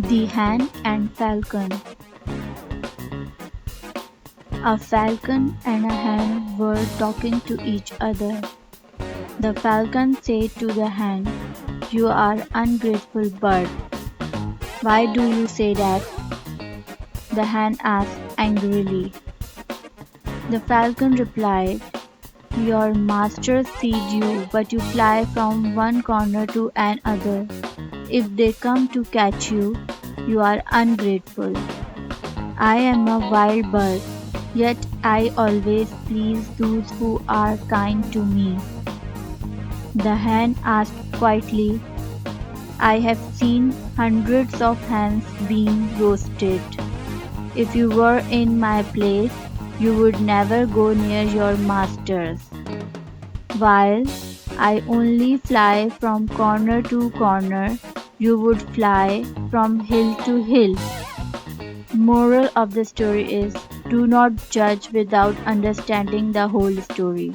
The Hen and Falcon. A falcon and a hen were talking to each other. The falcon said to the hen, "You are ungrateful bird. Why do you say that?" The hen asked angrily. The falcon replied, "Your masters feed you, but you fly from one corner to another. If they come to catch you, you are ungrateful. I am a wild bird, yet I always please those who are kind to me." The hen asked quietly, "I have seen hundreds of hens being roasted. If you were in my place, you would never go near your masters. While I only fly from corner to corner, you would fly from hill to hill." Moral of the story is, do not judge without understanding the whole story.